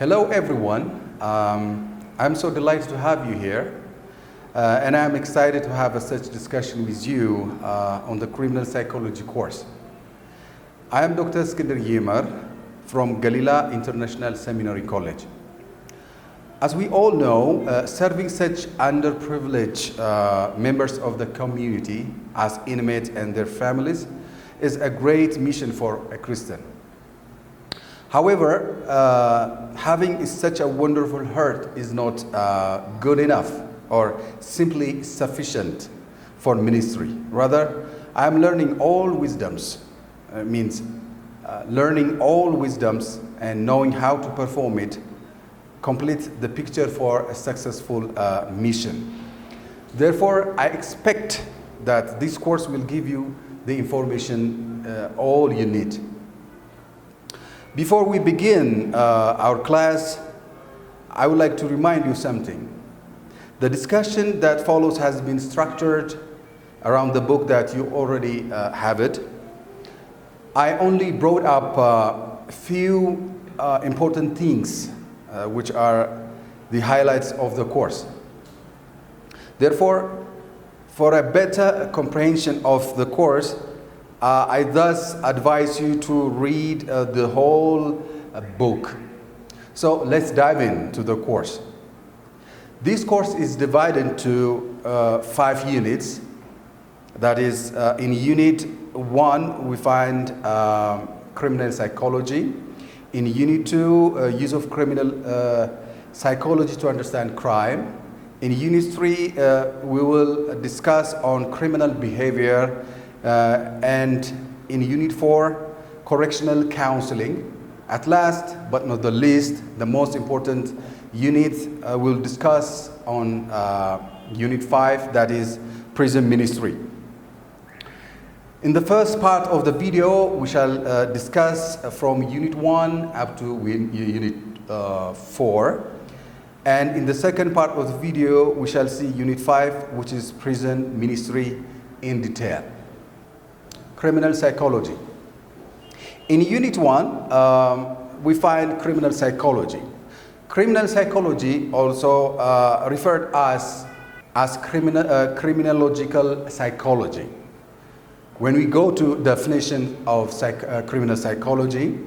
Hello everyone, I'm so delighted to have you here and I'm excited to have such discussion with you on the criminal psychology course. I am Dr.Eskinder Yimer from Galila International Seminary College. As we all know, serving such underprivileged members of the community as inmates and their families is a great mission for a Christian. However, having such a wonderful heart is not good enough or simply sufficient for ministry. Rather, I am learning all wisdoms, learning all wisdoms and knowing how to perform it, complete the picture for a successful mission. Therefore, I expect that this course will give you the information all you need. Before we begin our class, I would like to remind you something. The discussion that follows has been structured around the book that you already have it. I only brought up a few important things which are the highlights of the course. Therefore, for a better comprehension of the course, I thus advise you to read the whole book. So let's dive into the course. This course is divided into 5 units. That is, in Unit 1, we find criminal psychology. In Unit 2, use of criminal psychology to understand crime. In Unit 3, we will discuss on criminal behavior. And in Unit 4, correctional counseling. At last, but not the least, the most important unit we'll discuss on Unit 5, that is prison ministry. In the first part of the video, we shall discuss from Unit 1 up to Unit 4. And in the second part of the video, we shall see Unit 5, which is prison ministry in detail. Criminal psychology. In Unit 1, we find criminal psychology. Criminal psychology, also referred as criminological psychology. When we go to definition of criminal psychology,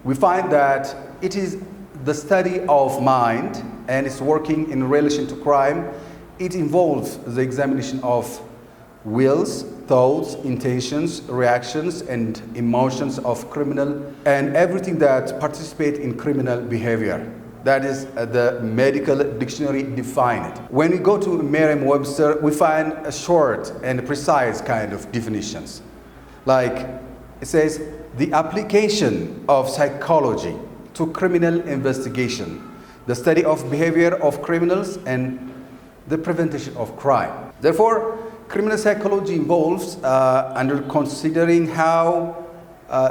we find that it is the study of mind and its working in relation to crime. It involves the examination of wills, thoughts, intentions, reactions, and emotions of criminal and everything that participate in criminal behavior. That is the medical dictionary define it. When we go to Merriam-Webster, we find a short and precise kind of definitions. Like it says, the application of psychology to criminal investigation, the study of behavior of criminals, and the prevention of crime. Therefore, criminal psychology involves under considering how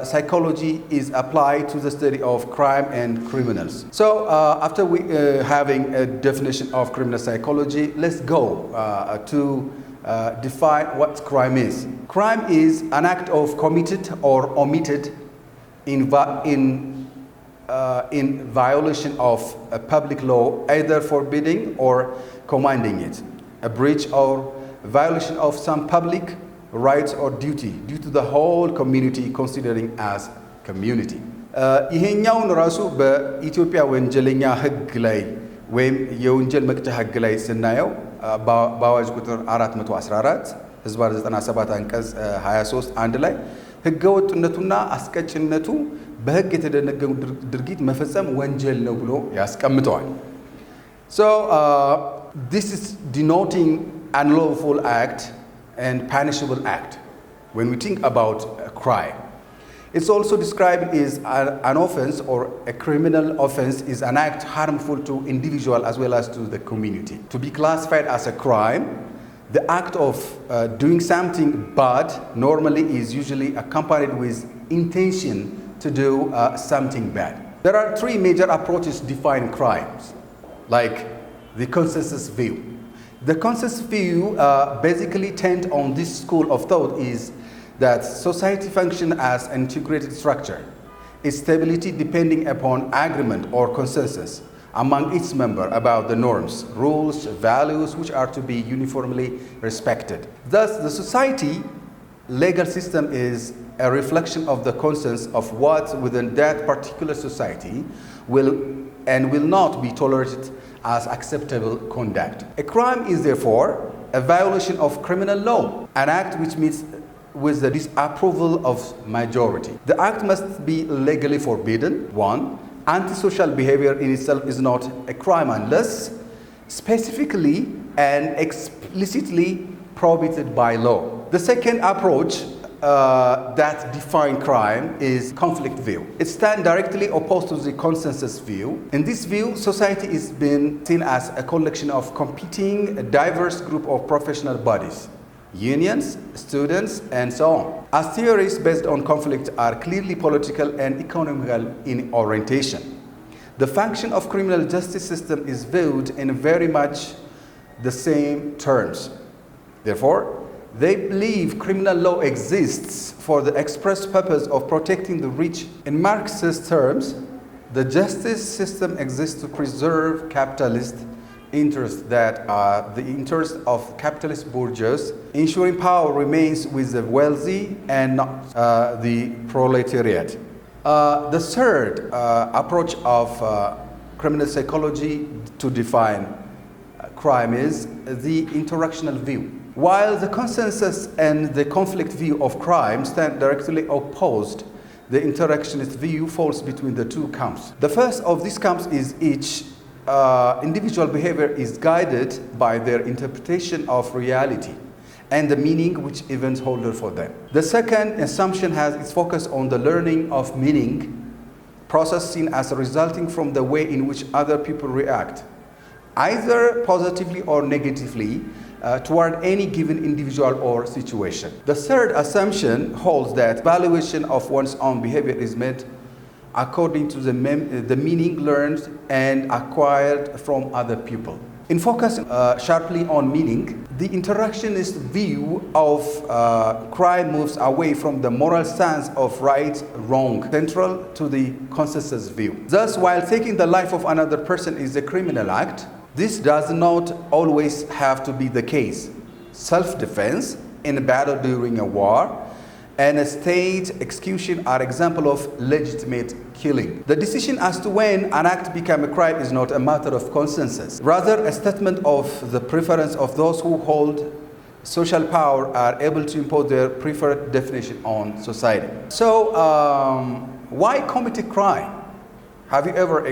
psychology is applied to the study of crime and criminals. So after we having a definition of criminal psychology, let's go to define what crime is. Crime is an act of committed or omitted in violation of a public law, either forbidding or commanding it, a breach or violation of some public rights or duty due to the whole community considering as community. ይሄኛውን ራሱ በኢትዮጵያ ወንጀለኛ ህግ ላይ ወይም የወንጀል መቅጫ ህግ ላይ ስናየው በአዋጅ ቁጥር 414 ህዝባር 97 አንቀጽ 23 አንድ ላይ ህገወጥነቱና አስቀጭነቱ በህግ የተደነገገ ድርጊት መፈጸም ወንጀል ነው ብሎ ያስቀምጠዋል። So this is denoting unlawful act and punishable act when we think about a crime. It's also described as an offense or a criminal offense is an act harmful to individual as well as to the community. To be classified as a crime, the act of doing something bad normally is usually accompanied with intention to do something bad. There are 3 major approaches to define crimes, like the consensus view. The consensus view basically tend on this school of thought is that society function as an integrated structure its stability depending upon agreement or consensus among its members about the norms, rules, values which are to be uniformly respected. Thus, the society legal system is a reflection of the consensus of what within that particular society will and will not be tolerated as acceptable conduct. A crime is therefore a violation of criminal law, an act which meets with the disapproval of majority. The act must be legally forbidden. 1. Antisocial behavior in itself is not a crime unless specifically and explicitly prohibited by law. The second approach that defines crime is conflict view. It stands directly opposed to the consensus view. In this view, society is being seen as a collection of competing, diverse group of professional bodies, unions, students, and so on. As theories based on conflict are clearly political and economical in orientation. The function of criminal justice system is viewed in very much the same terms. Therefore, they believe criminal law exists for the express purpose of protecting the rich. In Marxist terms, the justice system exists to preserve capitalist interests that are the interests of capitalist bourgeois, ensuring power remains with the wealthy and not the proletariat. The third approach of criminal psychology to define crime is the interactional view. While the consensus and the conflict view of crime stand directly opposed, the interactionist view falls between the two camps. The first of these camps is each individual behavior is guided by their interpretation of reality and the meaning which events hold for them. The second assumption has its focus on the learning of meaning process seen as resulting from the way in which other people react, either positively or negatively, toward any given individual or situation. The third assumption holds that valuation of one's own behavior is made according to the meaning learned and acquired from other people. In focusing sharply on meaning, the interactionist view of crime moves away from the moral stance of right, wrong, central to the consensus view. Thus, while taking the life of another person is a criminal act, this does not always have to be the case. Self-defense in a battle during a war and a state execution are examples of legitimate killing. The decision as to when an act becomes a crime is not a matter of consensus, rather a statement of the preference of those who hold social power are able to impose their preferred definition on society. So, why commit a crime? Have you ever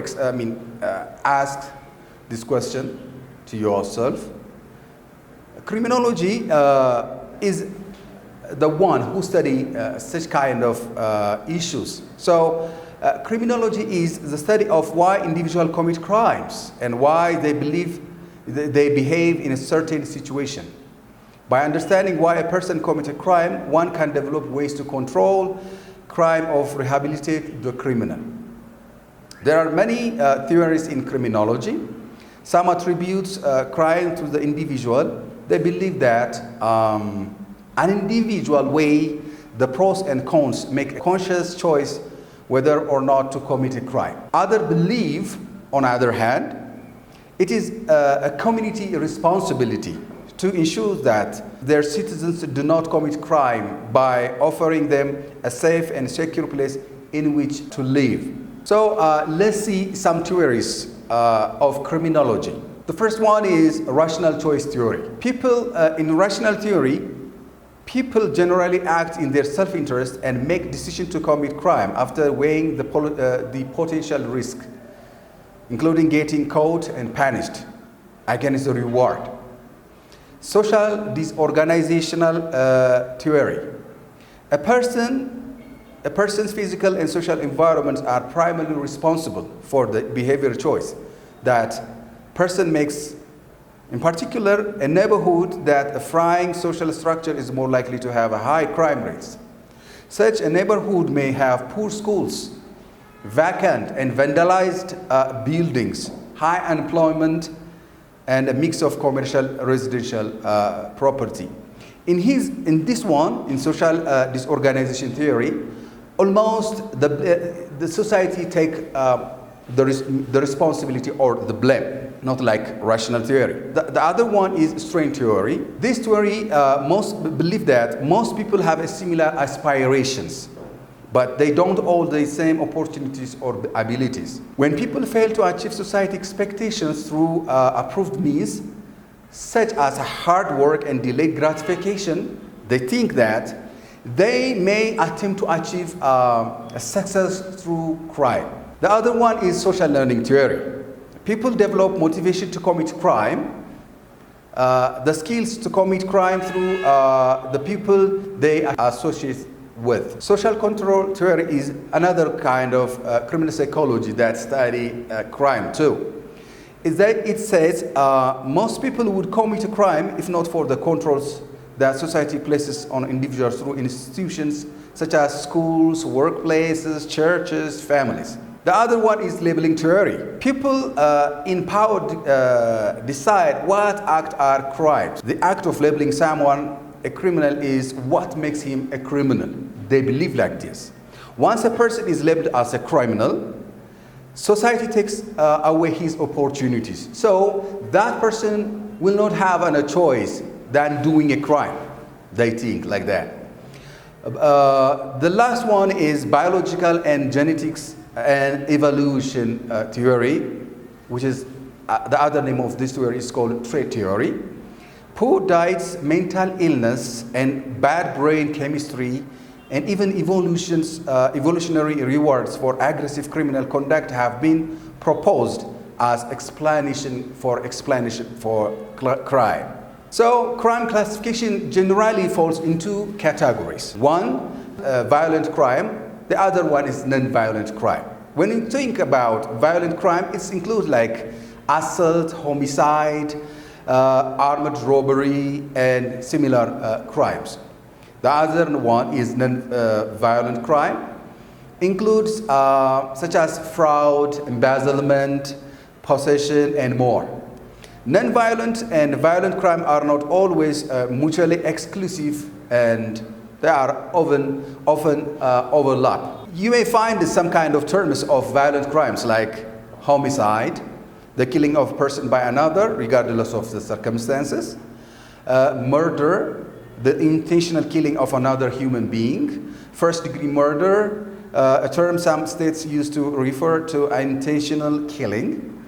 asked this question to yourself? Criminology is the one who study such kind of issues. So criminology is the study of why individuals commit crimes and why they behave in a certain situation. By understanding why a person commits a crime, one can develop ways to control crime or rehabilitate the criminal. There are many theories in criminology. Some attribute crime to the individual. They believe that an individual weigh the pros and cons, make a conscious choice whether or not to commit a crime. Others believe, on the other hand, it is a community responsibility to ensure that their citizens do not commit crime by offering them a safe and secure place in which to live. So let's see some theories of criminology. The first one is rational choice theory. In rational theory, people generally act in their self-interest and make decisions to commit crime after weighing the potential risk, including getting caught and punished against the reward. Social disorganizational theory. A person's physical and social environments are primarily responsible for the behavior choice that person makes. In particular, a neighborhood that a thriving social structure is more likely to have a high crime rates. Such a neighborhood may have poor schools, vacant and vandalized buildings, high unemployment, and a mix of commercial residential property. In social disorganization theory, almost the society take the responsibility or the blame, not like rational theory. The other one is strain theory. This theory most believe that most people have a similar aspirations, but they don't all the same opportunities or abilities. When people fail to achieve society expectations through approved means, such as hard work and delayed gratification, they think that they may attempt to achieve success through crime. The other one is social learning theory. People develop motivation to commit crime, the skills to commit crime through the people they associate with. Social control theory is another kind of criminal psychology that study crime too. Is that it says most people would commit a crime if not for the controls that society places on individuals through institutions such as schools, workplaces, churches, families. The other one is labeling theory. People in power decide what acts are crimes. The act of labeling someone a criminal is what makes him a criminal. They believe like this. Once a person is labeled as a criminal, society takes away his opportunities. So that person will not have a choice than doing a crime. They think like that. The last one is biological and genetics and evolution theory, which is the other name of this theory is called trait theory. Poor diets, mental illness, and bad brain chemistry, and even evolutionary rewards for aggressive criminal conduct have been proposed as explanation for crime. So crime classification generally falls into categories. One, violent crime. The other one is non-violent crime. When you think about violent crime, it includes like assault, homicide, armed robbery, and similar crimes. The other one is non-violent crime, includes such as fraud, embezzlement, possession, and more. Non-violent and violent crime are not always mutually exclusive, and they are often overlap. You may find some kind of terms of violent crimes like homicide, the killing of a person by another regardless of the circumstances, murder, the intentional killing of another human being, first-degree murder, a term some states use to refer to intentional killing,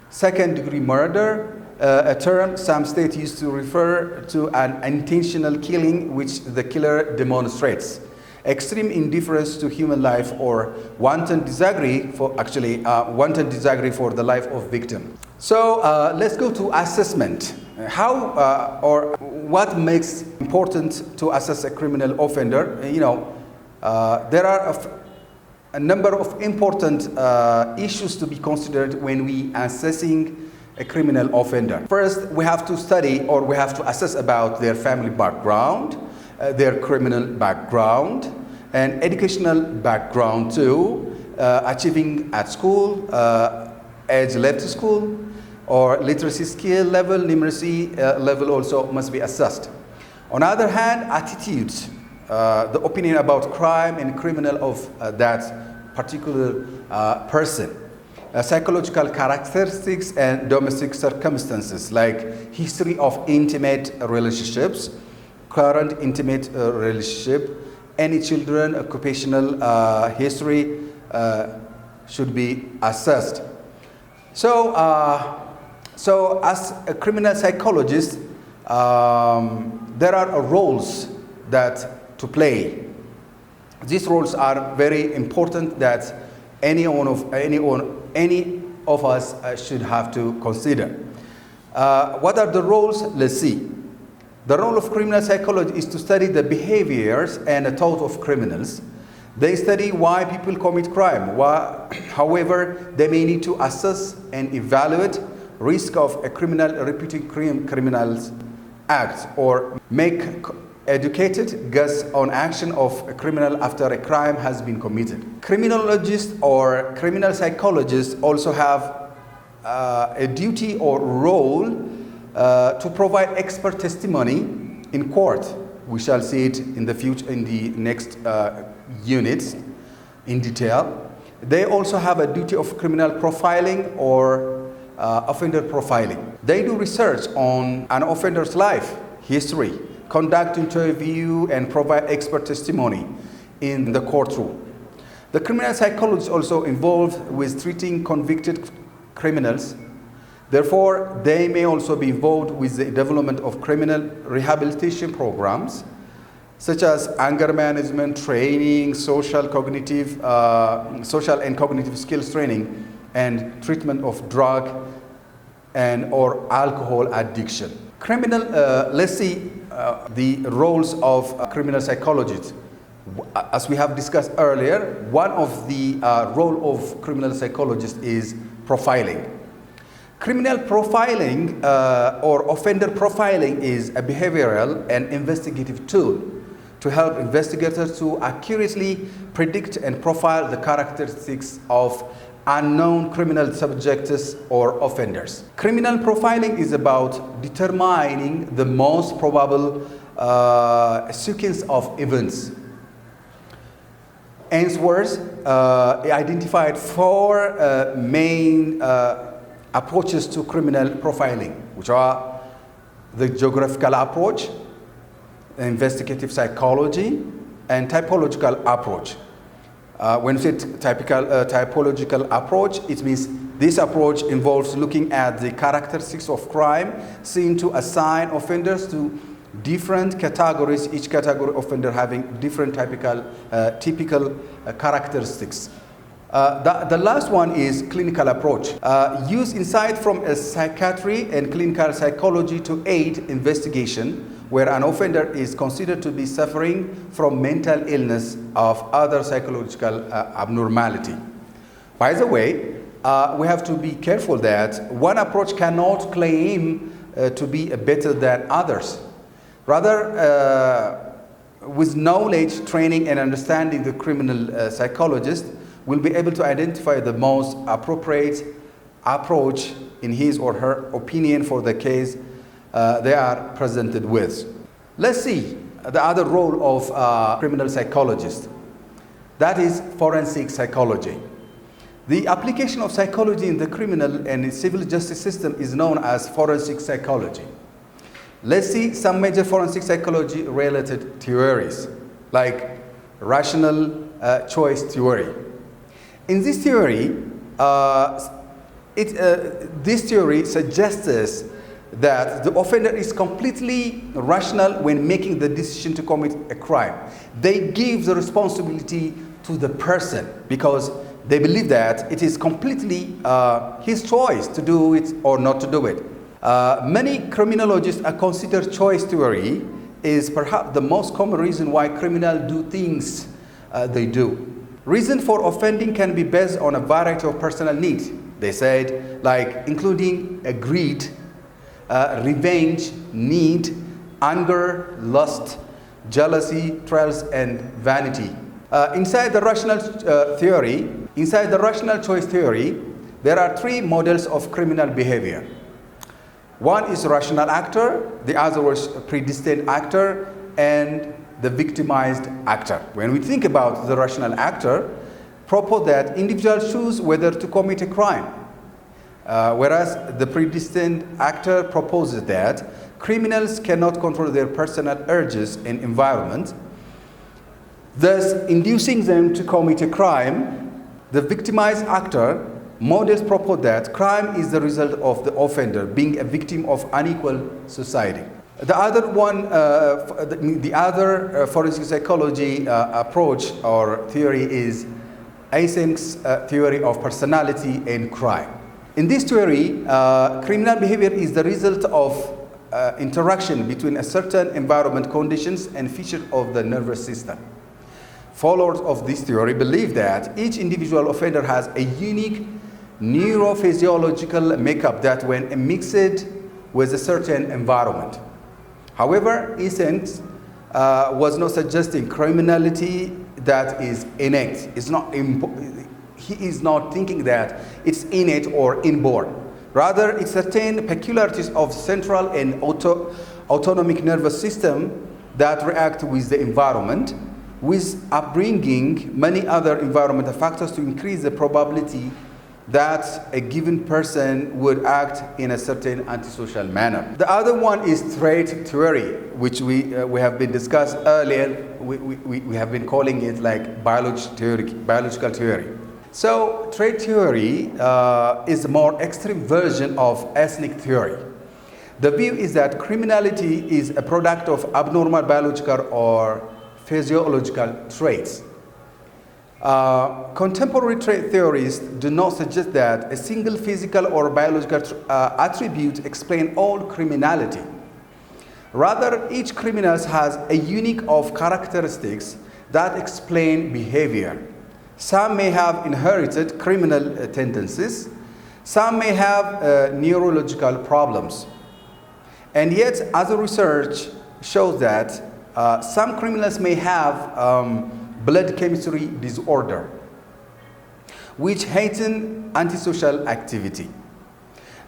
second-degree murder, a term some states use to refer to an intentional killing which the killer demonstrates, extreme indifference to human life, or wanton disagreement for the life of victim. So let's go to assessment. How or what makes important to assess a criminal offender? There are a number of important issues to be considered when we assessing a criminal offender. First, we have to study or we have to assess about their family background, their criminal background, and educational background too, achieving at school, age left school, or literacy skill level, numeracy level also must be assessed. On the other hand, attitudes, the opinion about crime and criminal of that particular person. Psychological characteristics and domestic circumstances like history of intimate relationships, current intimate relationship, any children, occupational history should be assessed. So as a criminal psychologist, there are roles that to play. These roles are very important that any of us should have to consider. What are the roles? Let's see. The role of criminal psychology is to study the behaviors and the thought of criminals. They study why people commit crime. However, they may need to assess and evaluate risk of a criminal repeating criminals acts or make educated guess on action of a criminal after a crime has been committed. Criminologists or criminal psychologists also have a duty or role to provide expert testimony in court. We shall see it in the future in the next units. in detail. They also have a duty of criminal profiling or offender profiling. They do research on an offender's life, history, conduct interview, and provide expert testimony in the courtroom. The criminal psychologists also involved with treating convicted criminals. Therefore, they may also be involved with the development of criminal rehabilitation programs, such as anger management training, social and cognitive skills training, and treatment of drug and or alcohol addiction. Let's see the roles of criminal psychologists. As we have discussed earlier, one of the role of criminal psychologists is profiling. Criminal profiling or offender profiling is a behavioral and investigative tool to help investigators to accurately predict and profile the characteristics of unknown criminal subjects or offenders. Criminal profiling is about determining the most probable sequence of events. Ainsworth identified four main approaches to criminal profiling, which are the geographical approach, investigative psychology, and typological approach. When we say typological approach, it means this approach involves looking at the characteristics of crime seen to assign offenders to different categories, each category offender having different typical characteristics. The last one is clinical approach. Use insight from a psychiatry and clinical psychology to aid investigation where an offender is considered to be suffering from mental illness of other psychological abnormality. By the way, we have to be careful that one approach cannot claim to be better than others. Rather, with knowledge, training, and understanding, the criminal psychologist will be able to identify the most appropriate approach in his or her opinion for the case they are presented with. Let's see the other role of criminal psychologist. That is forensic psychology. The application of psychology in the criminal and civil justice system is known as forensic psychology. Let's see some major forensic psychology related theories, like rational choice theory. In this theory, this theory suggests that the offender is completely rational when making the decision to commit a crime. They give the responsibility to the person because they believe that it is completely his choice to do it or not to do it. Many criminologists consider choice theory is perhaps the most common reason why criminals do things they do. Reason for offending can be based on a variety of personal needs, they said, like including greed, revenge, need, anger, lust, jealousy, thrills, and vanity. Inside the rational choice theory, there are three models of criminal behavior. One is rational actor, the other was predestined actor, and the victimized actor. When we think about the rational actor, propose that individuals choose whether to commit a crime, whereas the predestined actor proposes that criminals cannot control their personal urges and environment, thus inducing them to commit a crime. The victimized actor models propose that crime is the result of the offender being a victim of unequal society. The other forensic psychology approach or theory is Eysenck's theory of personality and crime. In this theory, criminal behavior is the result of interaction between a certain environment conditions and features of the nervous system. Followers of this theory believe that each individual offender has a unique neurophysiological makeup that when mixed with a certain environment. However, Eysenck was not suggesting criminality that is innate. He is not thinking that it's innate or inborn. Rather, it's certain peculiarities of central and autonomic nervous system that react with the environment. with upbringing many other environmental factors to increase the probability that a given person would act in a certain antisocial manner. The other one is trait theory, which we have been discussed earlier. We have been calling it like biological theory. So trait theory is a more extreme version of ethnic theory. The view is that criminality is a product of abnormal biological or physiological traits. Contemporary trait theorists do not suggest that a single physical or biological attribute explains all criminality. Rather, each criminal has a unique of characteristics that explain behavior. Some may have inherited criminal tendencies. Some may have neurological problems. And yet, other research shows that some criminals may have blood chemistry disorder, which heighten antisocial activity.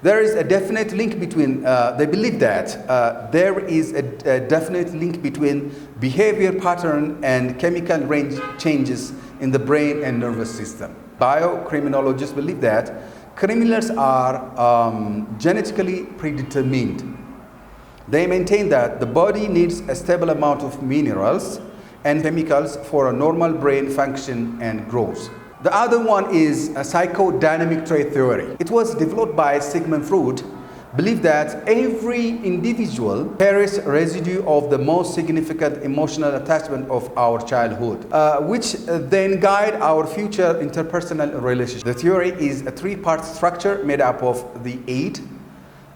There is a definite link between, they believe that there is a definite link between behavior pattern and chemical range changes in the brain and nervous system. Biocriminologists believe that criminals are genetically predetermined. They maintain that the body needs a stable amount of minerals and chemicals for a normal brain function and growth. The other one is a psychodynamic trait theory. It was developed by Sigmund Freud, believed that every individual carries a residue of the most significant emotional attachment of our childhood, which then guide our future interpersonal relationships. The theory is a three-part structure made up of the id,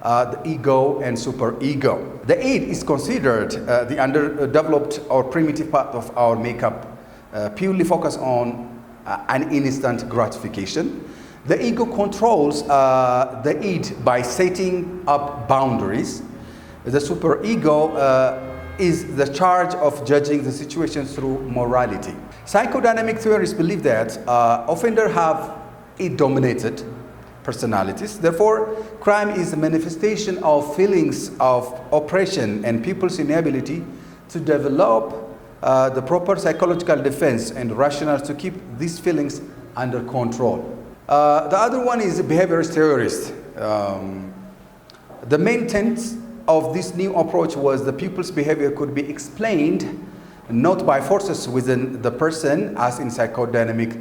the ego, and superego. The id is considered the underdeveloped or primitive part of our makeup, purely focused on an instant gratification. The ego controls the id by setting up boundaries. The superego is the charge of judging the situation through morality. Psychodynamic theorists believe that offenders have id-dominated personalities. Therefore, crime is a manifestation of feelings of oppression and people's inability to develop the proper psychological defense and rationale to keep these feelings under control. The other one is behaviorist theorists. The main intent of this new approach was the pupil's behavior could be explained not by forces within the person, as in psychodynamic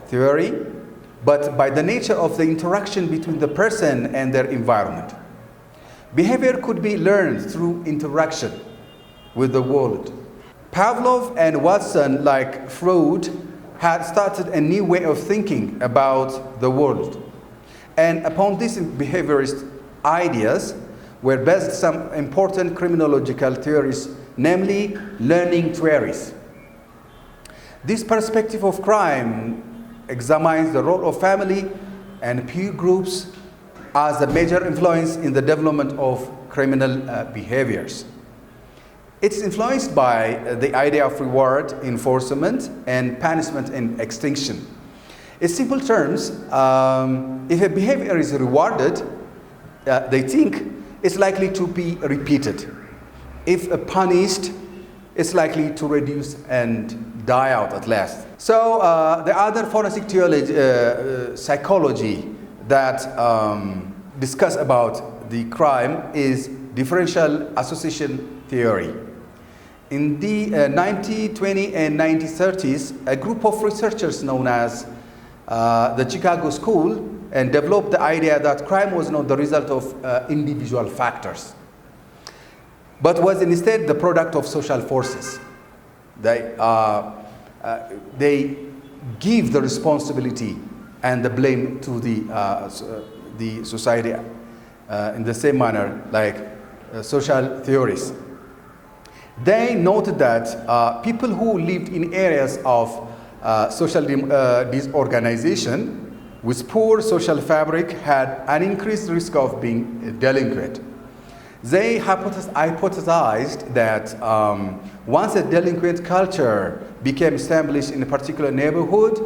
theory, but by the nature of the interaction between the person and their environment. Behavior could be learned through interaction with the world. Pavlov and Watson, like Freud, had started a new way of thinking about the world. And upon these behaviorist ideas were based some important criminological theories, namely learning theories. This perspective of crime examines the role of family and peer groups as a major influence in the development of criminal behaviors. It's influenced by the idea of reward, enforcement, and punishment and extinction. In simple terms, if a behavior is rewarded, they think it's likely to be repeated. If punished, it's likely to reduce and die out at last. So the other forensic psychology that discuss about the crime is differential association theory. In the 1920s and 1930s, a group of researchers known as the Chicago School and developed the idea that crime was not the result of individual factors, but was instead the product of social forces. They give the responsibility and the blame to the society in the same manner like social theorists. They noted that people who lived in areas of social disorganization with poor social fabric had an increased risk of being delinquent. They hypothesized that once a delinquent culture became established in a particular neighborhood,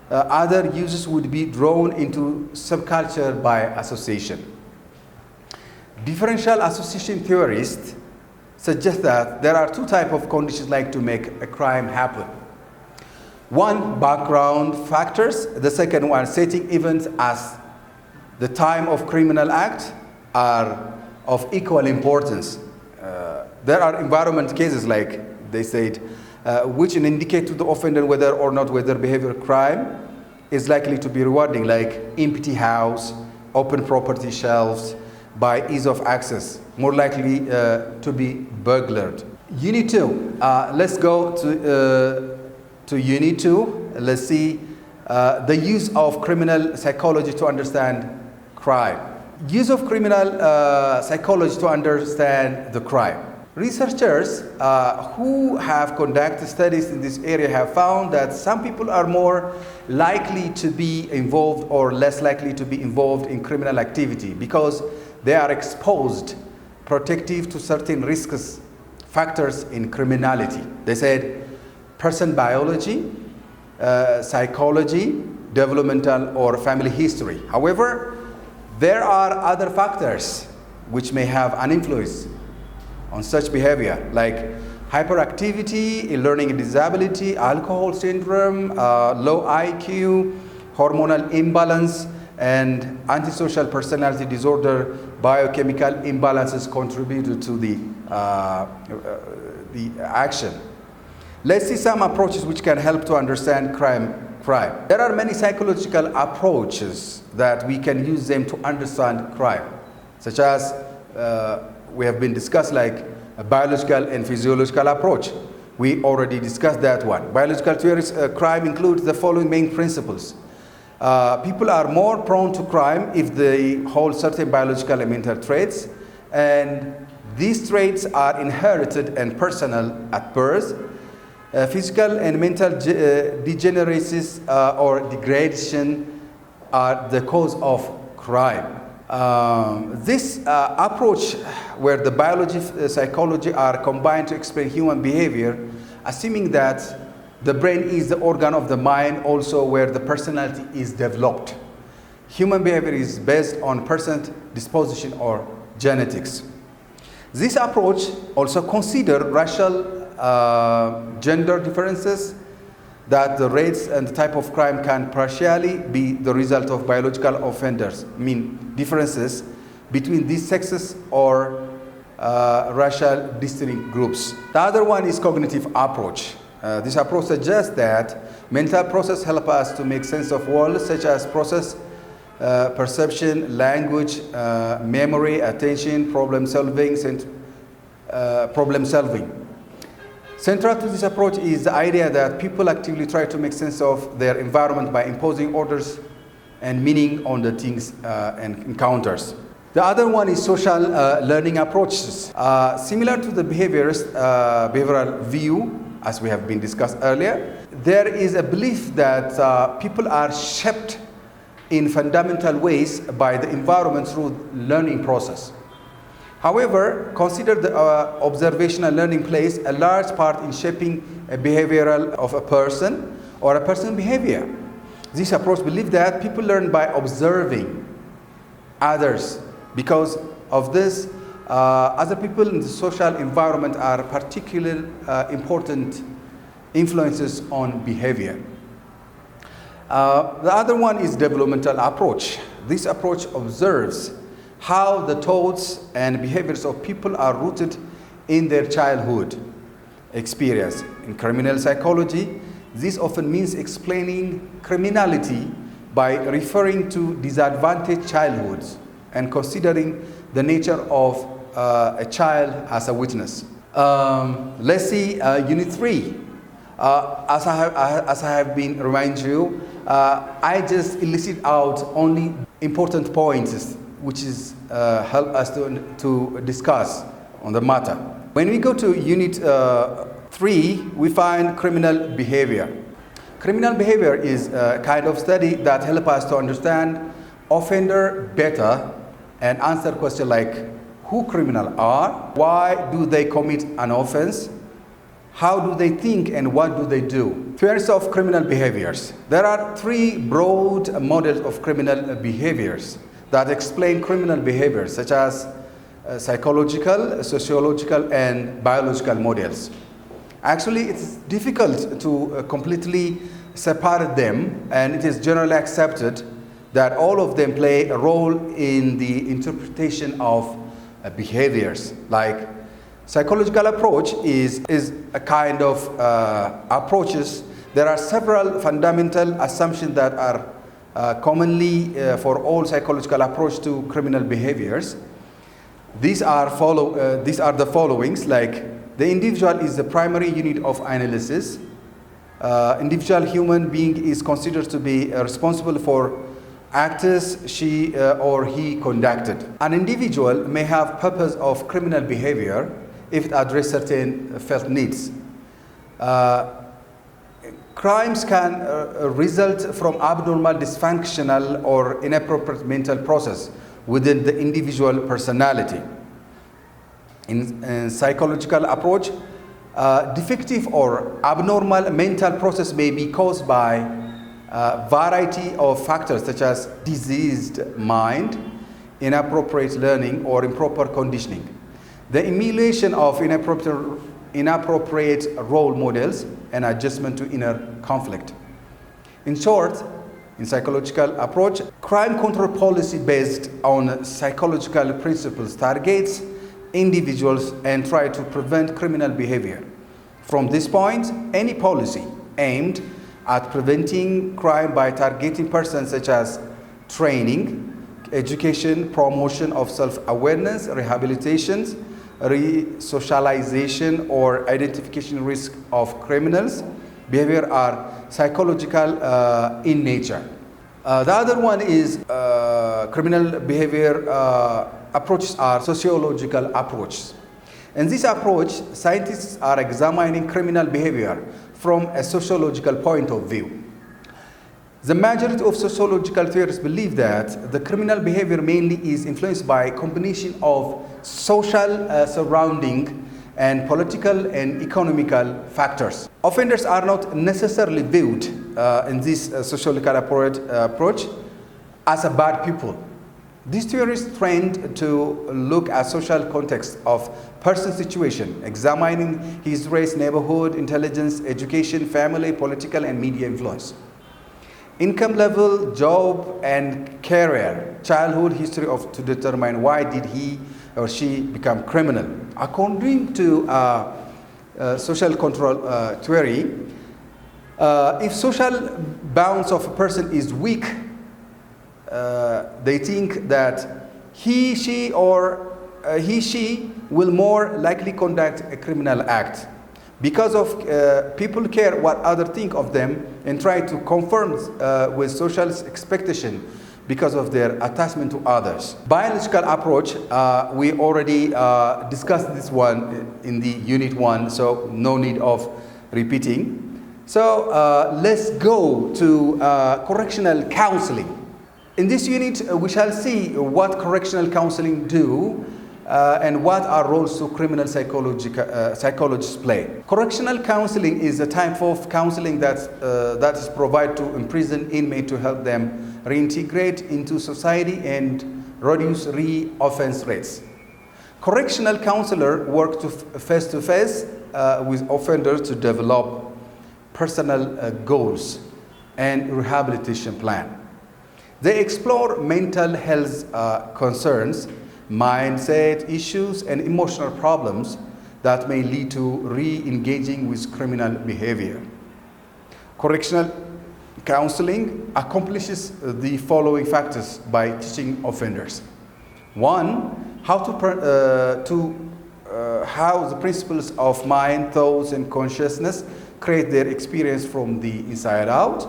other users would be drawn into subculture by association. Differential association theorists suggests that there are two types of conditions like to make a crime happen. One, background factors. The second one, setting events as the time of criminal act are of equal importance. There are environment cases like they said, which indicate to the offender whether or not whether behavior crime is likely to be rewarding, like empty house, open property shelves, by ease of access, more likely to be burglared. Unit 2, let's go to Unit 2. Let's see the use of criminal psychology to understand crime. Use of criminal psychology to understand the crime. Researchers who have conducted studies in this area have found that some people are more likely to be involved or less likely to be involved in criminal activity because they are exposed protective to certain risks factors in criminality. They said person biology, psychology, developmental or family history. However, there are other factors which may have an influence on such behavior, like hyperactivity, learning disability, alcohol syndrome, low IQ, hormonal imbalance, and antisocial personality disorder. Biochemical imbalances contributed to the action. Let's see some approaches which can help to understand crime. There are many psychological approaches that we can use them to understand crime, such as we have been discussed, like a biological and physiological approach. We already discussed that one. Biological theories crime includes the following main principles. People are more prone to crime if they hold certain biological and mental traits, and these traits are inherited and personal at birth. Physical and mental degeneracy or degradation are the cause of crime. This approach, where the biology and psychology are combined to explain human behavior, assuming that the brain is the organ of the mind also where the personality is developed. Human behavior is based on person's disposition or genetics. This approach also considers racial gender differences, that the rates and the type of crime can partially be the result of biological offenders, differences between these sexes or racial distinct groups. The other one is cognitive approach. This approach suggests that mental processes help us to make sense of world, such as process, perception, language, memory, attention, problem solving. Central to this approach is the idea that people actively try to make sense of their environment by imposing orders and meaning on the things and encounters. The other one is social learning approaches. Similar to the behavioral view, as we have been discussed earlier, there is a belief that people are shaped in fundamental ways by the environment through learning process. However, consider the observational learning plays a large part in shaping a behavioral of a person or a person's behavior. This approach believes that people learn by observing others. Because of this, other people in the social environment are particularly important influences on behavior. The other one is developmental approach. This approach observes how the thoughts and behaviors of people are rooted in their childhood experience. In criminal psychology, this often means explaining criminality by referring to disadvantaged childhoods and considering the nature of a child as a witness. Let's see Unit 3. As I have been reminding you, I just elicit out only important points which is help us to discuss on the matter. When we go to Unit 3, we find criminal behavior. Criminal behavior is a kind of study that helps us to understand offender better and answer questions like who criminals are, why do they commit an offense, how do they think, and what do they do. Theories of criminal behaviors. There are 3 broad models of criminal behaviors that explain criminal behavior, such as psychological, sociological, and biological models. Actually, it's difficult to completely separate them, and it is generally accepted that all of them play a role in the interpretation of behaviors. Like psychological approach is a kind of approaches. There are several fundamental assumptions that are commonly for all psychological approach to criminal behaviors. These are the followings, like the individual is the primary unit of analysis. Individual human being is considered to be responsible for acts she or he conducted. An individual may have purpose of criminal behavior if it addresses certain felt needs. Crimes can result from abnormal, dysfunctional, or inappropriate mental process within the individual personality. In psychological approach, defective or abnormal mental process may be caused by a variety of factors such as diseased mind, inappropriate learning, or improper conditioning. The emulation of inappropriate role models and adjustment to inner conflict. In short, in psychological approach, crime control policy based on psychological principles targets individuals and try to prevent criminal behavior. From this point, any policy aimed at preventing crime by targeting persons such as training, education, promotion of self-awareness, rehabilitation, re-socialization, or identification risk of criminals behavior are psychological in nature. The other one is criminal behavior approaches are sociological approaches. In this approach, scientists are examining criminal behavior from a sociological point of view. The majority of sociological theorists believe that the criminal behavior mainly is influenced by a combination of social surrounding and political and economical factors. Offenders are not necessarily viewed in this sociological approach as a bad people. These theorists trend to look at social context of person's situation, examining his race, neighborhood, intelligence, education, family, political, and media influence. Income level, job, and career, childhood history to determine why did he or she become criminal. According to social control theory, if social bounds of a person is weak, they think that he, she will more likely conduct a criminal act. Because of people care what others think of them and try to conform with social expectation because of their attachment to others. Biological approach, we already discussed this one in the unit 1, so no need of repeating. So let's go to correctional counseling. In this unit, we shall see what correctional counseling do and what are roles to criminal psychologists play. Correctional counseling is a type of counseling that is provided to imprisoned inmates to help them reintegrate into society and reduce re-offense rates. Correctional counselors work face-to-face with offenders to develop personal goals and rehabilitation plan. They explore mental health concerns, mindset issues, and emotional problems that may lead to re-engaging with criminal behavior. Correctional counseling accomplishes the following factors by teaching offenders. 1, how the principles of mind, thoughts, and consciousness create their experience from the inside out.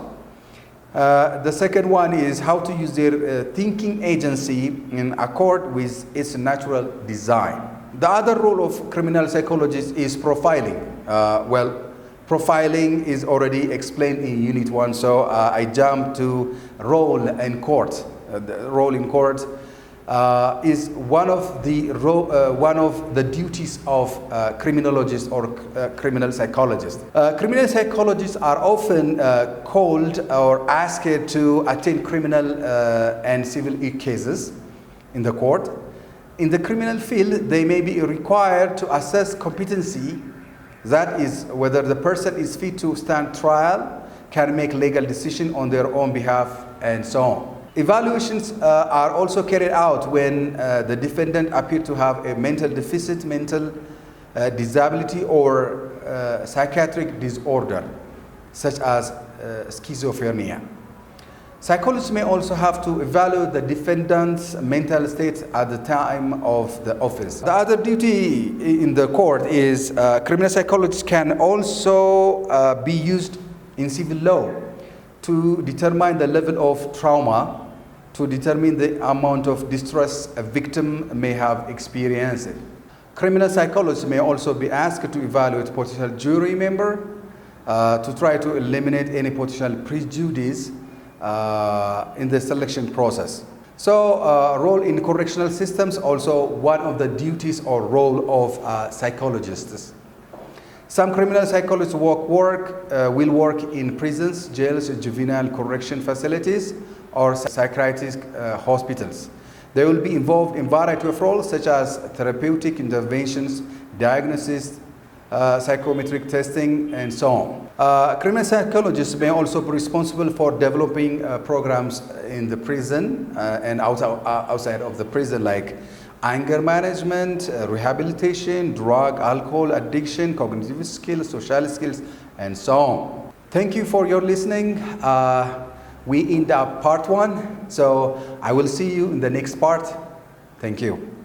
The second one is how to use their thinking agency in accord with its natural design. The other role of criminal psychologists is profiling. Profiling is already explained in Unit 1, so I jump to role in court. The role in court is one of the duties of criminologists or criminal psychologists. Criminal psychologists are often called or asked to attend criminal and civil cases in the court. In the criminal field, they may be required to assess competency, that is, whether the person is fit to stand trial, can make legal decision on their own behalf, and so on. Evaluations are also carried out when the defendant appears to have a mental deficit, mental disability, or psychiatric disorder, such as schizophrenia. Psychologists may also have to evaluate the defendant's mental state at the time of the offense. The other duty in the court is criminal psychologists can also be used in civil law to determine the level of trauma, to determine the amount of distress a victim may have experienced. Criminal psychologists may also be asked to evaluate potential jury member to try to eliminate any potential prejudice in the selection process. So role in correctional systems, also one of the duties or role of psychologists. Some criminal psychologists will work in prisons, jails, juvenile correction facilities, or psychiatric hospitals. They will be involved in a variety of roles such as therapeutic interventions, diagnosis, psychometric testing, and so on. Criminal psychologists may also be responsible for developing programs in the prison and outside of the prison, like anger management, rehabilitation, drug, alcohol addiction, cognitive skills, social skills, and so on. Thank you for your listening. We end up part 1, so I will see you in the next part. Thank you.